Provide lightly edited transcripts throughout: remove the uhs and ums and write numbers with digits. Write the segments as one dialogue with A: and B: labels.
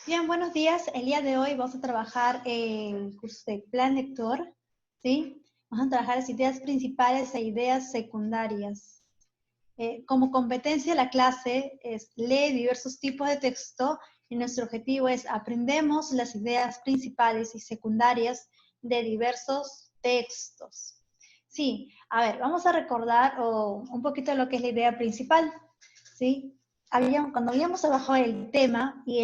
A: Bien, buenos días. El día de hoy vamos a trabajar el curso de plan lector, ¿sí? Vamos a trabajar las ideas principales e ideas secundarias. Como competencia de la clase es lee diversos tipos de texto y nuestro objetivo es aprendemos las ideas principales y secundarias de diversos textos. Sí, a ver, vamos a recordar un poquito de lo que es la idea principal, ¿sí? Cuando habíamos trabajado el tema y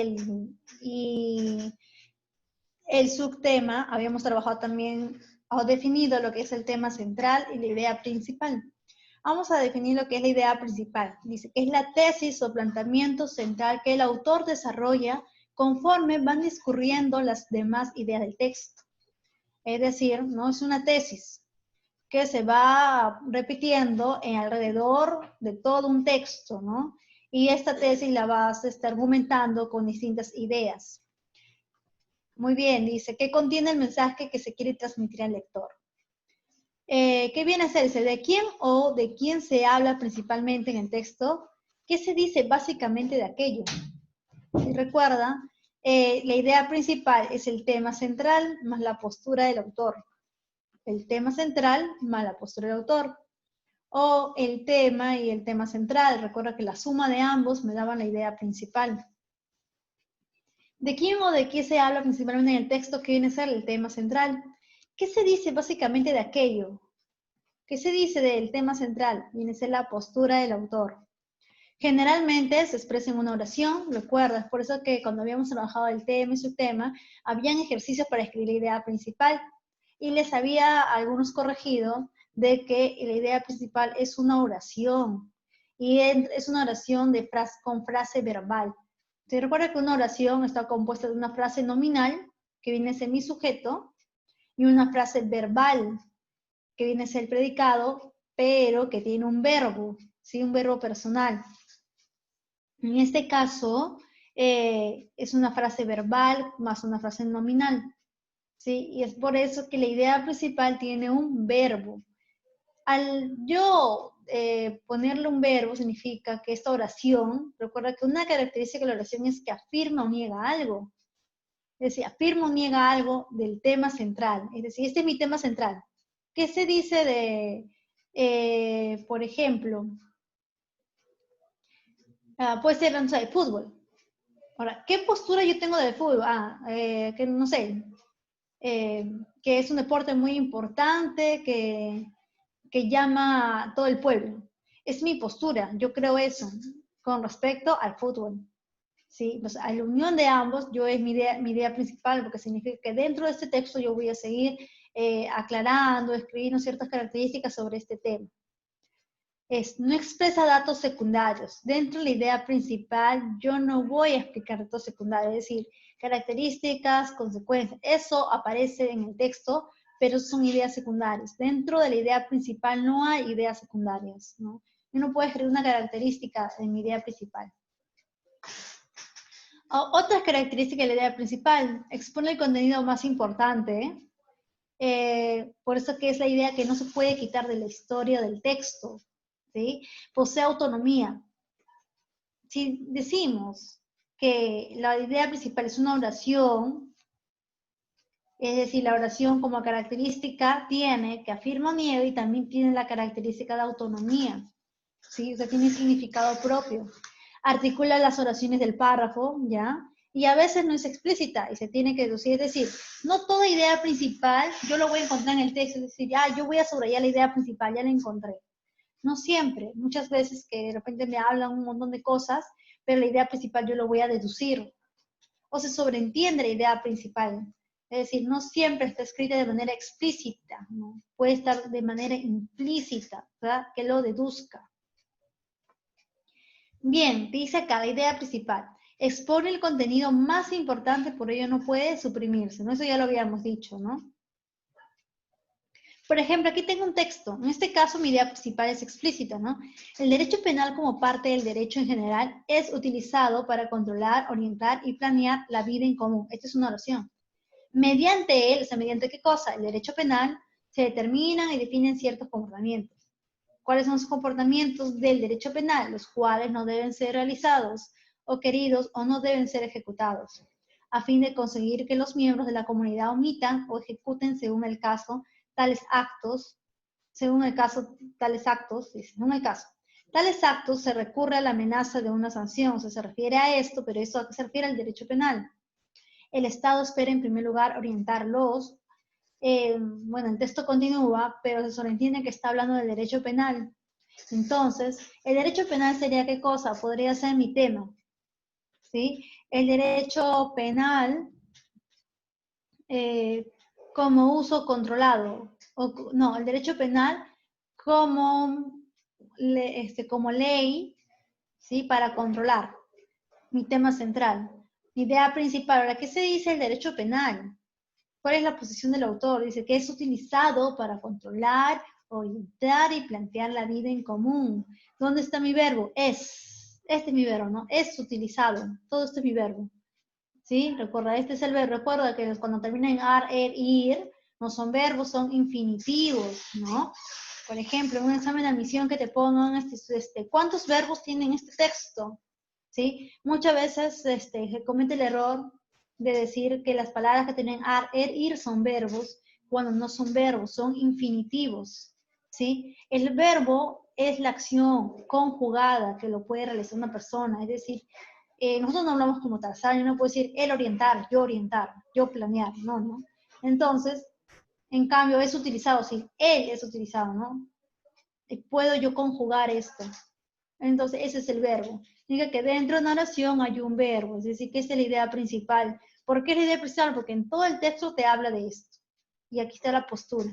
A: el subtema, habíamos trabajado también o definido lo que es el tema central y la idea principal. Vamos a definir lo que es la idea principal. Dice que es la tesis o planteamiento central que el autor desarrolla conforme van discurriendo las demás ideas del texto. Es decir, no es una tesis que se va repitiendo en alrededor de todo un texto, ¿no? Y esta tesis la vas a estar argumentando con distintas ideas. Muy bien, dice, ¿qué contiene el mensaje que se quiere transmitir al lector? ¿Qué viene a hacerse? ¿De quién o de quién se habla principalmente en el texto? ¿Qué se dice básicamente de aquello? Si recuerda, la idea principal es el tema central más la postura del autor. El tema central más la postura del autor. O el tema y el tema central. Recuerda que la suma de ambos me daban la idea principal. ¿De quién o de qué se habla principalmente en el texto que viene a ser el tema central? ¿Qué se dice básicamente de aquello? ¿Qué se dice del tema central? Viene a ser la postura del autor. Generalmente se expresa en una oración, recuerdas, por eso que cuando habíamos trabajado el tema y subtema, habían ejercicios para escribir la idea principal y les había algunos corregido de que la idea principal es una oración y es una oración con frase verbal. Se recuerda que una oración está compuesta de una frase nominal, que viene a ser mi sujeto, y una frase verbal, que viene a ser el predicado, pero que tiene un verbo, ¿sí? Un verbo personal. En este caso, es una frase verbal más una frase nominal, ¿sí? Y es por eso que la idea principal tiene un verbo. Al yo ponerle un verbo significa que esta oración, recuerda que una característica de la oración es que afirma o niega algo. Es decir, afirma o niega algo del tema central. Es decir, este es mi tema central. ¿Qué se dice de, por ejemplo, puede ser, no sé, fútbol? Ahora, ¿qué postura yo tengo del fútbol? Que no sé, que es un deporte muy importante, que llama a todo el pueblo. Es mi postura, yo creo eso, con respecto al fútbol. ¿Sí? Pues a la unión de ambos, yo es mi idea principal, porque significa que dentro de este texto yo voy a seguir aclarando, escribiendo ciertas características sobre este tema. No expresa datos secundarios. Dentro de la idea principal, yo no voy a explicar datos secundarios, es decir, características, consecuencias. Eso aparece en el texto, pero son ideas secundarias. Dentro de la idea principal no hay ideas secundarias, ¿no? Yo no puedo escribir una característica en mi idea principal. Otras características de la idea principal, expone el contenido más importante, por eso que es la idea que no se puede quitar de la historia del texto, ¿sí? Posee autonomía. Si decimos que la idea principal es una oración, es decir, la oración como característica tiene que afirma o niega y también tiene la característica de autonomía, ¿sí? O sea, tiene significado propio. Articula las oraciones del párrafo, ¿ya? Y a veces no es explícita y se tiene que deducir, es decir, no toda idea principal yo lo voy a encontrar en el texto, es decir, yo voy a subrayar la idea principal, ya la encontré. No siempre, muchas veces que de repente me hablan un montón de cosas, pero la idea principal yo lo voy a deducir. O se sobreentiende la idea principal. Es decir, no siempre está escrita de manera explícita, ¿no? Puede estar de manera implícita, ¿verdad? Que lo deduzca. Bien, dice acá la idea principal. Expone el contenido más importante, por ello no puede suprimirse, ¿no? Eso ya lo habíamos dicho, ¿no? Por ejemplo, aquí tengo un texto. En este caso, mi idea principal es explícita, ¿no? El derecho penal como parte del derecho en general es utilizado para controlar, orientar y planear la vida en común. Esta es una oración. Mediante él, o sea, ¿mediante qué cosa? El derecho penal se determinan y definen ciertos comportamientos. ¿Cuáles son los comportamientos del derecho penal? Los cuales no deben ser realizados o queridos o no deben ser ejecutados. a fin de conseguir que los miembros de la comunidad omitan o ejecuten según el caso tales actos, según el caso tales actos, según el caso. Tales actos se recurre a la amenaza de una sanción, o sea, se refiere a esto, pero eso a qué se refiere al derecho penal. El Estado espera en primer lugar orientarlos. Bueno, el texto continúa, pero se sobreentiende que está hablando del derecho penal. Entonces, el derecho penal sería ¿qué cosa? Podría ser mi tema, ¿sí? El derecho penal como uso controlado, no, el derecho penal como, como ley, ¿sí? Para controlar, mi tema central. Mi idea principal. Ahora, ¿qué se dice el derecho penal? ¿Cuál es la posición del autor? Dice que es utilizado para controlar, orientar y plantear la vida en común. ¿Dónde está mi verbo? Es. Este es mi verbo, ¿no? Es utilizado. Todo esto es mi verbo. ¿Sí? Recuerda, este es el verbo. Recuerda que cuando termina en ar, er, ir, no son verbos, son infinitivos, ¿no? Por ejemplo, en un examen de admisión que te pongan, ¿cuántos verbos tiene este texto? ¿Sí? Muchas veces se comete el error de decir que las palabras que tienen ar, er, ir son verbos, cuando no son verbos, son infinitivos, ¿sí? El verbo es la acción conjugada que lo puede realizar una persona, es decir, nosotros no hablamos como Tarzán, yo no puedo decir él orientar, yo planear, no, ¿no? Entonces, en cambio, es utilizado, sí, él es utilizado, ¿no? Puedo yo conjugar esto. Entonces, ese es el verbo. Diga que dentro de una oración hay un verbo, es decir, que esa es la idea principal. ¿Por qué es la idea principal? Porque en todo el texto te habla de esto. Y aquí está la postura.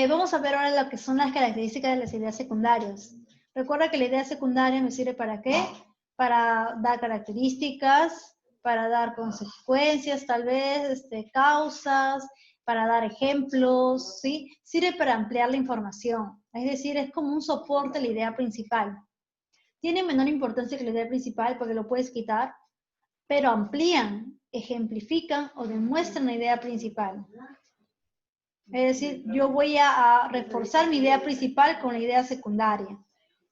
A: Vamos a ver ahora lo que son las características de las ideas secundarias. Recuerda que la idea secundaria me sirve ¿para qué? Para dar características, para dar consecuencias, tal vez, causas, para dar ejemplos, ¿sí? Sirve para ampliar la información. Es decir, es como un soporte a la idea principal. Tiene menor importancia que la idea principal porque lo puedes quitar, pero amplían, ejemplifican o demuestran la idea principal. Es decir, yo voy a reforzar mi idea principal con la idea secundaria.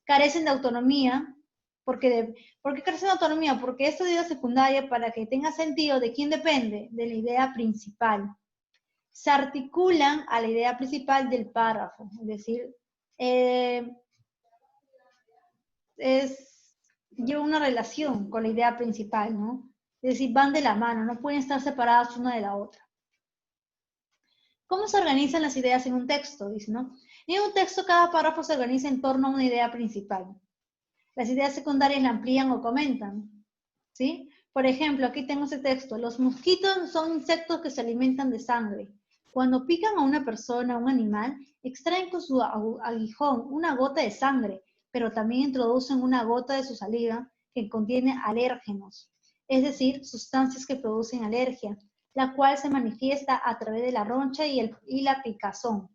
A: Carecen de autonomía. ¿Por qué carecen de autonomía? Porque esta idea secundaria, para que tenga sentido, ¿de quién depende? De la idea principal. Se articulan a la idea principal del párrafo. Es decir, lleva una relación con la idea principal, ¿no? Es decir, van de la mano, no pueden estar separadas una de la otra. ¿Cómo se organizan las ideas en un texto? Dice, ¿no? En un texto cada párrafo se organiza en torno a una idea principal. Las ideas secundarias la amplían o comentan, ¿sí? Por ejemplo, aquí tengo ese texto. Los mosquitos son insectos que se alimentan de sangre. Cuando pican a una persona, a un animal, extraen con su aguijón una gota de sangre, pero también introducen una gota de su saliva que contiene alérgenos, es decir, sustancias que producen alergia, la cual se manifiesta a través de la roncha y la picazón.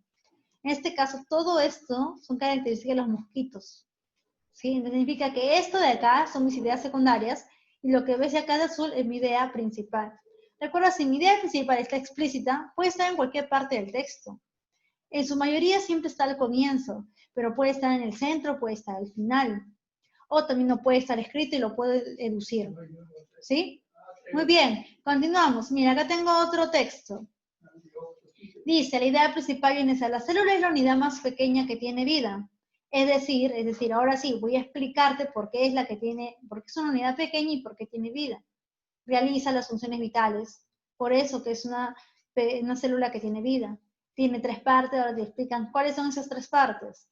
A: En este caso, todo esto son características de los mosquitos, ¿sí? Significa que esto de acá son mis ideas secundarias y lo que ves acá de azul es mi idea principal. Recuerda, si mi idea principal está explícita, puede estar en cualquier parte del texto. En su mayoría siempre está al comienzo, pero puede estar en el centro, puede estar al final. O también no puede estar escrito y lo puedo deducir. ¿Sí? Muy bien, continuamos. Mira, acá tengo otro texto. Dice, la idea principal viene a ser, la célula es la unidad más pequeña que tiene vida. Es decir, ahora sí, voy a explicarte por qué es porque es una unidad pequeña y por qué tiene vida. Realiza las funciones vitales. Por eso que es una célula que tiene vida. Tiene 3 partes, ahora te explican cuáles son esas 3 partes.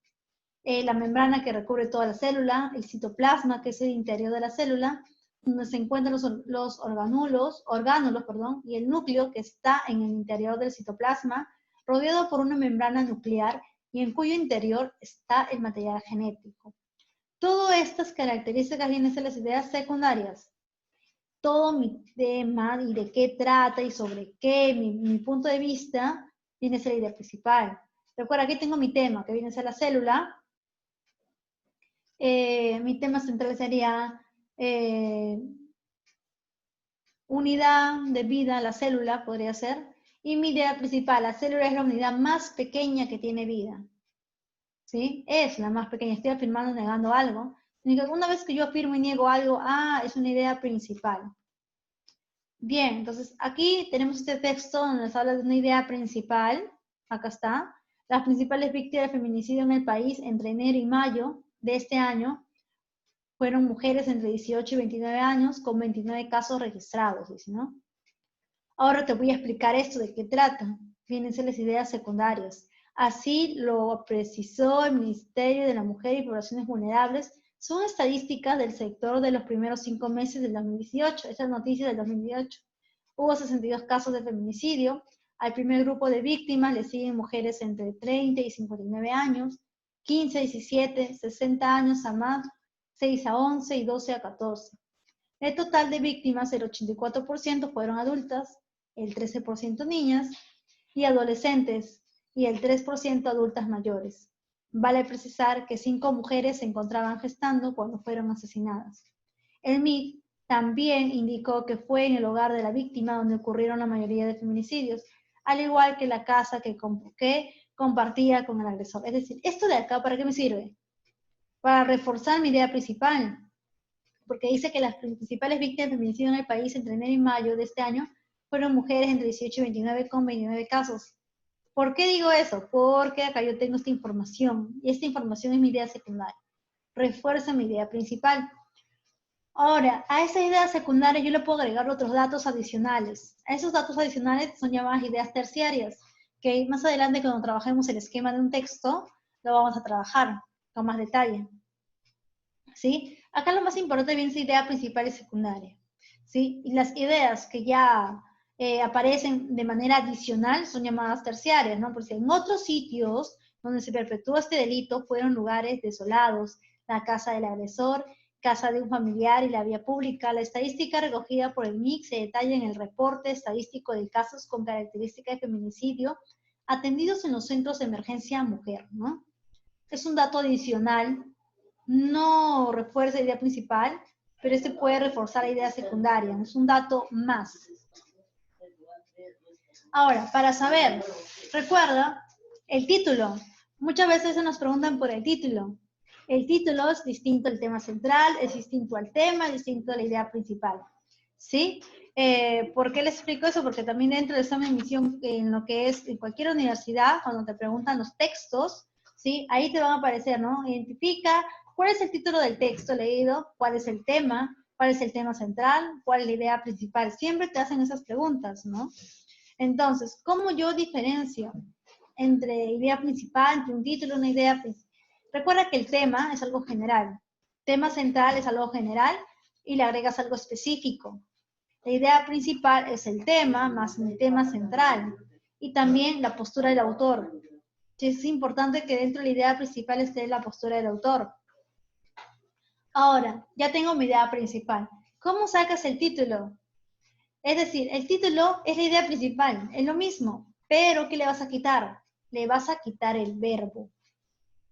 A: La membrana que recubre toda la célula, el citoplasma, que es el interior de la célula, donde se encuentran los orgánulos, y el núcleo que está en el interior del citoplasma, rodeado por una membrana nuclear y en cuyo interior está el material genético. Todas estas características vienen de las ideas secundarias. Todo mi tema y de qué trata y sobre qué, mi punto de vista, viene a ser la idea principal. Recuerda, aquí tengo mi tema, que viene a ser la célula. Mi tema central sería unidad de vida, la célula podría ser, y mi idea principal, la célula es la unidad más pequeña que tiene vida. ¿Sí? Es la más pequeña, estoy afirmando, negando algo, Una vez que yo afirmo y niego algo, es una idea principal. Bien, entonces aquí tenemos este texto donde nos habla de una idea principal. Acá está. Las principales víctimas de feminicidio en el país entre enero y mayo de este año fueron mujeres entre 18 y 29 años con 29 casos registrados, dice, ¿no? Ahora te voy a explicar esto, de qué trata. Fíjense las ideas secundarias. Así lo precisó el Ministerio de la Mujer y Poblaciones Vulnerables. Son estadísticas del sector de los primeros 5 meses del 2018. Esta es noticia del 2018. Hubo 62 casos de feminicidio. Al primer grupo de víctimas le siguen mujeres entre 30 y 59 años, 15 a 17, 60 años a más, 6 a 11 y 12 a 14. El total de víctimas, el 84% fueron adultas, el 13% niñas y adolescentes, y el 3% adultas mayores. Vale precisar que 5 mujeres se encontraban gestando cuando fueron asesinadas. El MIT también indicó que fue en el hogar de la víctima donde ocurrieron la mayoría de feminicidios, al igual que la casa que compartía con el agresor. Es decir, esto de acá, ¿para qué me sirve? Para reforzar mi idea principal, porque dice que las principales víctimas de feminicidio en el país entre enero y mayo de este año fueron mujeres entre 18 y 29 con 29 casos. ¿Por qué digo eso? Porque acá yo tengo esta información, y esta información es mi idea secundaria. Refuerza mi idea principal. Ahora, a esa idea secundaria yo le puedo agregar otros datos adicionales. A esos datos adicionales son llamadas ideas terciarias, que más adelante cuando trabajemos el esquema de un texto, lo vamos a trabajar con más detalle. ¿Sí? Acá lo más importante viene esa idea principal y secundaria. ¿Sí? Y las ideas que ya aparecen de manera adicional son llamadas terciarias, ¿no? Porque en otros sitios donde se perpetuó este delito fueron lugares desolados, la casa del agresor, casa de un familiar y la vía pública. La estadística recogida por el MIC se detalla en el reporte estadístico de casos con característica de feminicidio atendidos en los centros de emergencia mujer, ¿no? Es un dato adicional, no refuerza la idea principal, pero este puede reforzar la idea secundaria, es un dato más. Ahora, para saber, recuerda el título. Muchas veces se nos preguntan por el título. El título es distinto al tema central, es distinto al tema, es distinto a la idea principal. ¿Sí? ¿Por qué les explico eso? Porque también dentro de examen de admisión, en lo que es en cualquier universidad, cuando te preguntan los textos, ¿sí? Ahí te van a aparecer, ¿no? Identifica cuál es el título del texto leído, cuál es el tema central, cuál es la idea principal. Siempre te hacen esas preguntas, ¿no? Entonces, ¿cómo yo diferencio entre idea principal, entre un título y una idea principal? Recuerda que el tema es algo general. Tema central es algo general y le agregas algo específico. La idea principal es el tema más el tema central y también la postura del autor. Es importante que dentro de la idea principal esté la postura del autor. Ahora, ya tengo mi idea principal. ¿Cómo sacas el título? Es decir, el título es la idea principal, es lo mismo, pero ¿qué le vas a quitar? Le vas a quitar el verbo.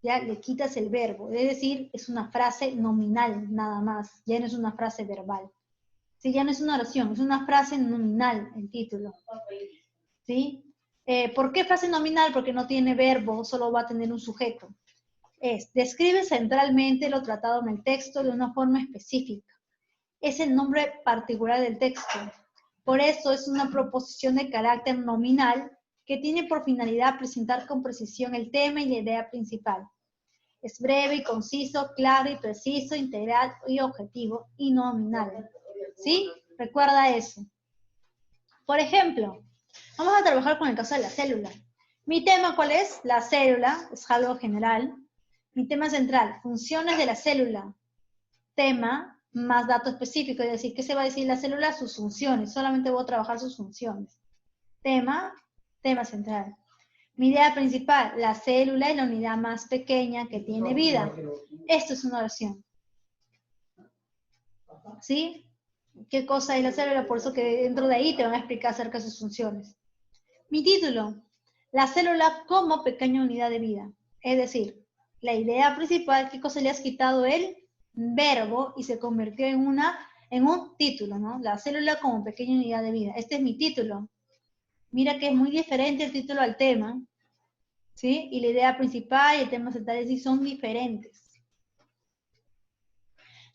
A: Ya le quitas el verbo, es decir, es una frase nominal nada más, ya no es una frase verbal. ¿Sí? Ya no es una oración, es una frase nominal el título. ¿Sí? ¿Por qué frase nominal? Porque no tiene verbo, solo va a tener un sujeto. Describe centralmente lo tratado en el texto de una forma específica. Es el nombre particular del texto. Por eso es una proposición de carácter nominal que tiene por finalidad presentar con precisión el tema y la idea principal. Es breve y conciso, claro y preciso, integral y objetivo, y nominal. ¿Sí? Recuerda eso. Por ejemplo, vamos a trabajar con el caso de la célula. Mi tema, ¿cuál es? La célula, es algo general. Mi tema central, funciones de la célula. Tema más dato específico, es decir, ¿qué se va a decir la célula? Sus funciones, solamente voy a trabajar sus funciones. Tema central. Mi idea principal, la célula es la unidad más pequeña que tiene vida. Esto es una oración. ¿Sí? ¿Qué cosa es la célula? Por eso que dentro de ahí te van a explicar acerca de sus funciones. Mi título, la célula como pequeña unidad de vida. Es decir, la idea principal, ¿qué cosa le has quitado? El verbo y se convirtió en un título, ¿no? La célula como pequeña unidad de vida. Este es mi título. Mira que es muy diferente el título al tema, ¿sí? Y la idea principal y el tema central sí son diferentes.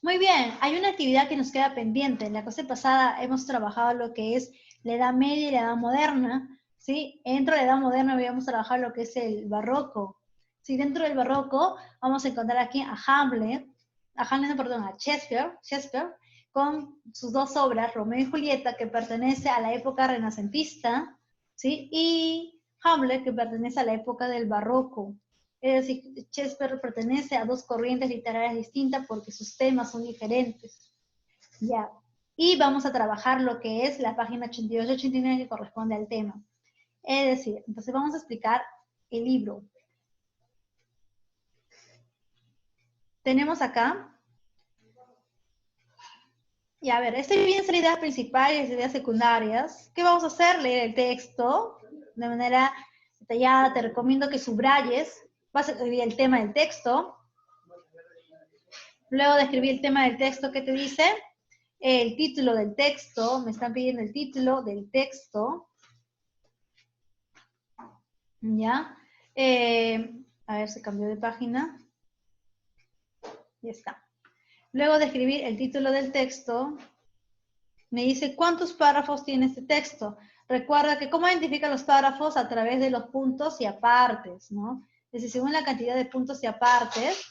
A: Muy bien, hay una actividad que nos queda pendiente. En la clase pasada hemos trabajado lo que es la Edad Media y la Edad Moderna, ¿sí? Dentro de la Edad Moderna habíamos trabajado lo que es el Barroco. ¿Sí? Dentro del Barroco vamos a encontrar aquí a Shakespeare, con sus dos obras, Romeo y Julieta, que pertenece a la época renacentista, ¿sí? Y Hamlet, que pertenece a la época del Barroco. Es decir, Shakespeare pertenece a dos corrientes literarias distintas porque sus temas son diferentes. Ya. Y vamos a trabajar lo que es la página 88-89 que corresponde al tema. Es decir, entonces vamos a explicar el libro. Tenemos acá. Y a ver, este viene a ser ideas principales y ideas secundarias. ¿Qué vamos a hacer? Leer el texto de manera detallada. Te recomiendo que subrayes. Vas a escribir el tema del texto. Luego de escribir el tema del texto, ¿qué te dice? El título del texto. Me están pidiendo el título del texto. ¿Ya? A ver, se cambió de página. Ya está. Luego de escribir el título del texto, me dice cuántos párrafos tiene este texto. Recuerda que cómo identifica los párrafos a través de los puntos y apartes, ¿no? Es decir, según la cantidad de puntos y apartes,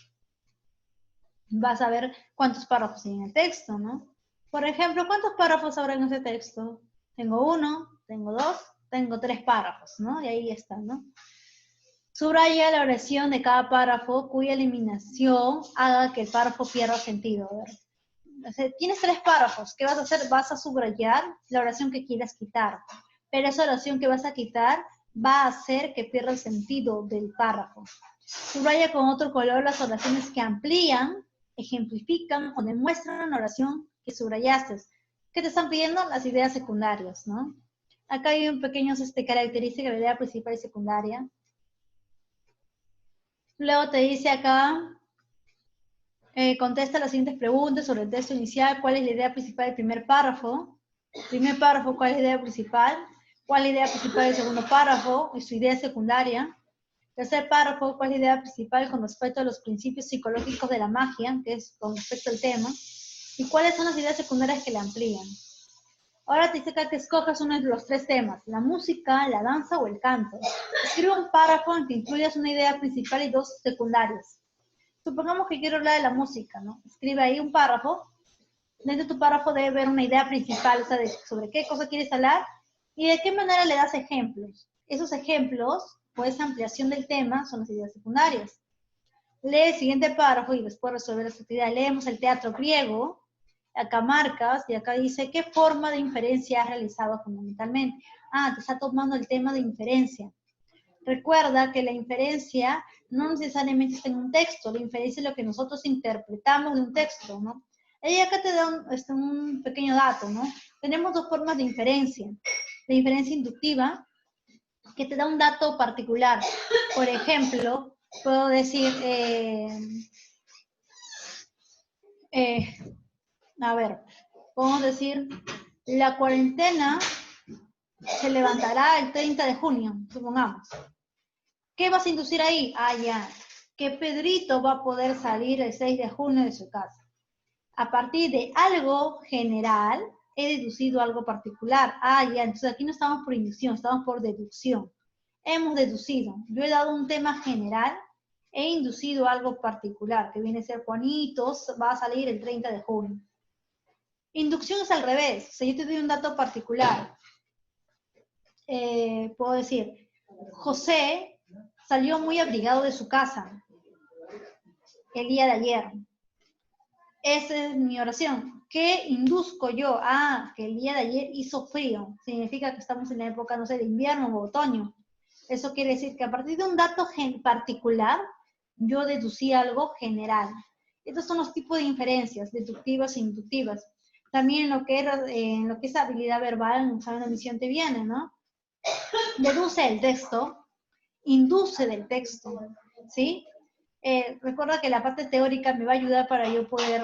A: vas a ver cuántos párrafos tiene el texto, ¿no? Por ejemplo, ¿cuántos párrafos habrá en ese texto? Tengo 1, tengo 2, tengo 3 párrafos, ¿no? Y ahí está, ¿no? Subraya la oración de cada párrafo cuya eliminación haga que el párrafo pierda sentido. A ver. O sea, tienes 3 párrafos. ¿Qué vas a hacer? Vas a subrayar la oración que quieras quitar. Pero esa oración que vas a quitar va a hacer que pierda el sentido del párrafo. Subraya con otro color las oraciones que amplían, ejemplifican o demuestran la oración que subrayaste. ¿Qué te están pidiendo? Las ideas secundarias, ¿no? Acá hay un pequeño característica de la idea principal y secundaria. Luego te dice acá, contesta las siguientes preguntas sobre el texto inicial. ¿Cuál es la idea principal del primer párrafo? Primer párrafo, ¿cuál es la idea principal? ¿Cuál es la idea principal del segundo párrafo? Y su idea secundaria. Tercer párrafo, ¿cuál es la idea principal con respecto a los principios psicológicos de la magia? Que es con respecto al tema. ¿Y cuáles son las ideas secundarias que la amplían? Ahora te dice acá que escojas uno de los 3 temas, la música, la danza o el canto. Escribe un párrafo en que incluyas una idea principal y 2 secundarias. Supongamos que quiero hablar de la música, ¿no? Escribe ahí un párrafo. Dentro de tu párrafo debe haber una idea principal, o sea, sobre qué cosa quieres hablar y de qué manera le das ejemplos. Esos ejemplos, o esa ampliación del tema, son las ideas secundarias. Lee el siguiente párrafo y después resolver esta actividad. Leemos el teatro griego. Acá marcas y acá dice qué forma de inferencia has realizado fundamentalmente. Ah, te está tomando el tema de inferencia. Recuerda que la inferencia no necesariamente está en un texto, la inferencia es lo que nosotros interpretamos de un texto, ¿no? Y acá te da un pequeño dato, ¿no? Tenemos 2 formas de inferencia. La inferencia inductiva, que te da un dato particular. Por ejemplo, puedo decir, a ver, podemos decir, la cuarentena se levantará el 30 de junio, supongamos. ¿Qué vas a inducir ahí? Ah, ya, que Pedrito va a poder salir el 6 de junio de su casa. A partir de algo general, he deducido algo particular. Ah, ya, entonces aquí no estamos por inducción, estamos por deducción. Hemos deducido. Yo he dado un tema general, he inducido algo particular, que viene a ser Juanito, va a salir el 30 de junio. Inducción es al revés. O sea, yo te doy un dato particular. Puedo decir, José salió muy abrigado de su casa el día de ayer. Esa es mi oración. ¿Qué induzco yo? Ah, que el día de ayer hizo frío. Significa que estamos en la época, no sé, de invierno o otoño. Eso quiere decir que a partir de un dato particular, yo deducí algo general. Estos son los tipos de inferencias, deductivas e inductivas. También en lo que es habilidad verbal, en un examen de admisión te viene, ¿no? Deduce el texto, induce del texto, ¿sí? Recuerda que la parte teórica me va a ayudar para yo poder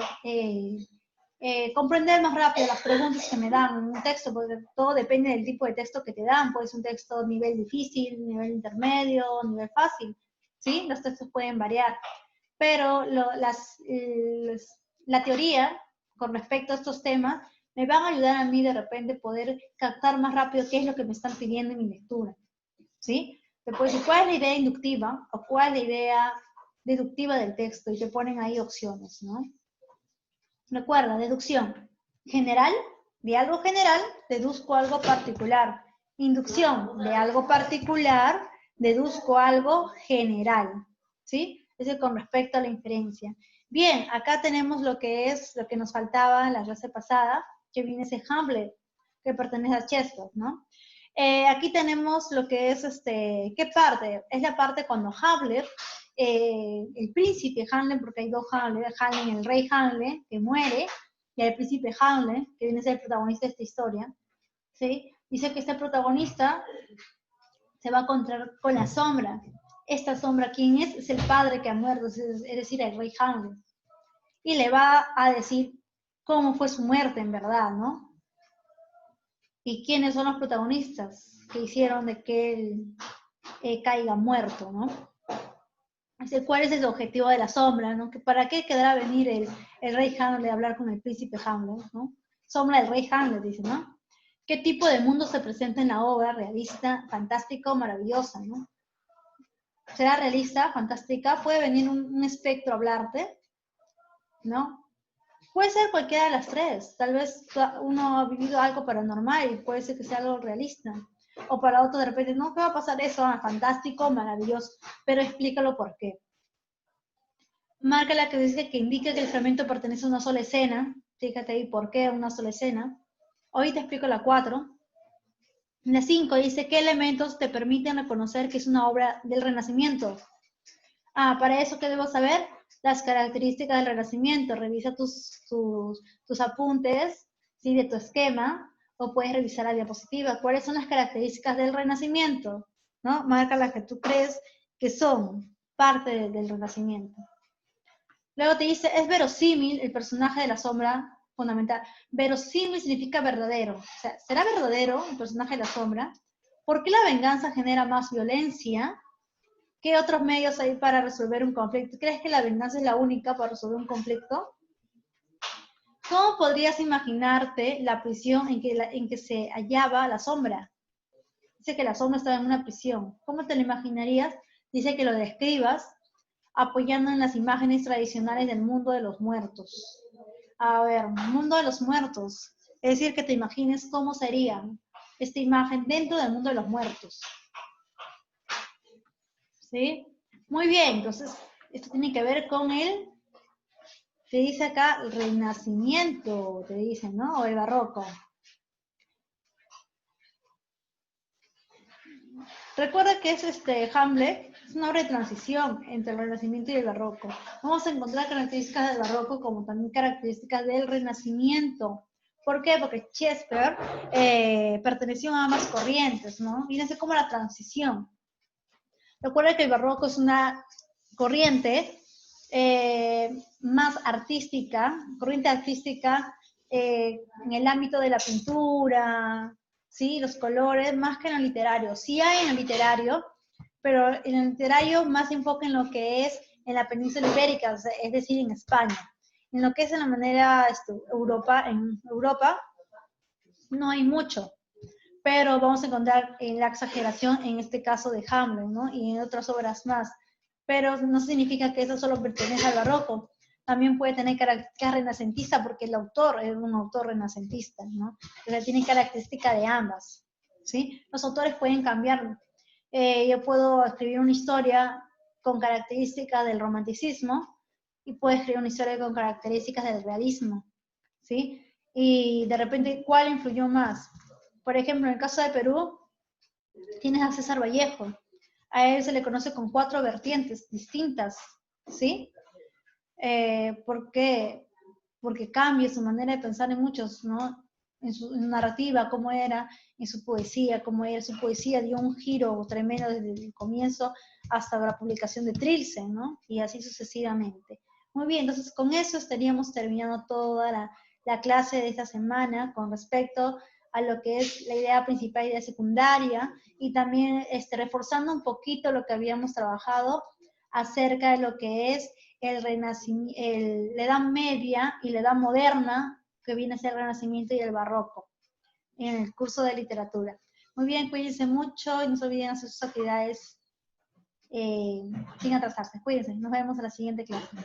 A: comprender más rápido las preguntas que me dan en un texto, porque todo depende del tipo de texto que te dan. Puede ser un texto nivel difícil, nivel intermedio, nivel fácil, ¿sí? Los textos pueden variar, pero las la teoría con respecto a estos temas me van a ayudar a mí de repente poder captar más rápido qué es lo que me están pidiendo en mi lectura, ¿sí? Te puedes decir cuál es la idea inductiva o cuál es la idea deductiva del texto y te ponen ahí opciones, ¿no? Recuerda, deducción. General, de algo general, deduzco algo particular. Inducción, de algo particular, deduzco algo general, ¿sí? Eso con respecto a la inferencia. Bien, acá tenemos lo que es, lo que nos faltaba en la clase pasada, que viene ese Hamlet, que pertenece a Shakespeare, ¿no? Aquí tenemos lo que es, ¿qué parte? Es la parte cuando Hamlet, el príncipe Hamlet, porque hay dos Hamlet, el rey Hamlet, que muere, y el príncipe Hamlet, que viene a ser el protagonista de esta historia, ¿sí? Dice que este protagonista se va a encontrar con la sombra. Esta sombra, ¿quién es? Es el padre que ha muerto, es decir, el rey Hamlet. Y le va a decir cómo fue su muerte en verdad, ¿no? Y quiénes son los protagonistas que hicieron de que él caiga muerto, ¿no? ¿Cuál es el objetivo de la sombra, ¿no? ¿Para qué quedará venir el rey Hamlet a hablar con el príncipe Hamlet, ¿no? Sombra del rey Hamlet, dice, ¿no? ¿Qué tipo de mundo se presenta en la obra? ¿Realista, fantástica o maravillosa, ¿no? ¿Será realista, fantástica? ¿Puede venir un espectro a hablarte? ¿No? Puede ser cualquiera de las tres. Tal vez uno ha vivido algo paranormal y puede ser que sea algo realista. O para otro de repente, no, ¿qué va a pasar eso? Fantástico, maravilloso. Pero explícalo por qué. Marca la que dice que indica que el fragmento pertenece a una sola escena. Fíjate ahí por qué una sola escena. Hoy te explico la 4. La 5 dice, ¿qué elementos te permiten reconocer que es una obra del Renacimiento? Para eso, ¿qué debo saber? Las características del Renacimiento. Revisa tus apuntes, ¿sí? De tu esquema, o puedes revisar la diapositiva. ¿Cuáles son las características del Renacimiento? ¿No? Marca las que tú crees que son parte del Renacimiento. Luego te dice, es verosímil el personaje de la sombra fundamental. Verosímil significa verdadero. O sea, ¿será verdadero el personaje de la sombra? ¿Por qué la venganza genera más violencia? ¿Qué otros medios hay para resolver un conflicto? ¿Crees que la venganza es la única para resolver un conflicto? ¿Cómo podrías imaginarte la prisión en que se hallaba la sombra? Dice que la sombra estaba en una prisión. ¿Cómo te lo imaginarías? Dice que lo describas apoyando en las imágenes tradicionales del mundo de los muertos. A ver, mundo de los muertos. Es decir, que te imagines cómo sería esta imagen dentro del mundo de los muertos. ¿Sí? Muy bien, entonces, esto tiene que ver con te dice acá, el Renacimiento, te dicen, ¿no? O el Barroco. Recuerda que es Hamlet, es una obra de transición entre el Renacimiento y el Barroco. Vamos a encontrar características del Barroco como también características del Renacimiento. ¿Por qué? Porque Shakespeare perteneció a ambas corrientes, ¿no? Fíjense como la transición. Recuerda que el Barroco es una corriente más artística, en el ámbito de la pintura, ¿sí? Los colores, más que en el literario. Sí hay en el literario, pero en el literario más enfoque en lo que es en la península ibérica, es decir, en España. En lo que es en la manera en Europa, no hay mucho, pero vamos a encontrar la exageración en este caso de Hamlet, ¿no? Y en otras obras más. Pero no significa que eso solo pertenece al barroco. También puede tener características renacentistas porque el autor es un autor renacentista, ¿no? O sea, tiene características de ambas, ¿sí? Los autores pueden cambiarlo. Yo puedo escribir una historia con características del romanticismo y puedo escribir una historia con características del realismo, ¿sí? Y de repente, ¿cuál influyó más? Por ejemplo, en el caso de Perú, tienes a César Vallejo. A él se le conoce con 4 vertientes distintas, ¿sí? ¿Por qué? Porque cambia su manera de pensar en muchos, ¿no? En su narrativa, cómo era, en su poesía, cómo era. Su poesía dio un giro tremendo desde el comienzo hasta la publicación de Trilce, ¿no? Y así sucesivamente. Muy bien, entonces con eso estaríamos terminando toda la clase de esta semana con respecto a lo que es la idea principal y idea secundaria, y también reforzando un poquito lo que habíamos trabajado acerca de lo que es la Edad Media y la Edad Moderna, que viene a ser el Renacimiento y el Barroco, en el curso de literatura. Muy bien, cuídense mucho y no se olviden hacer sus actividades sin atrasarse. Cuídense, nos vemos en la siguiente clase.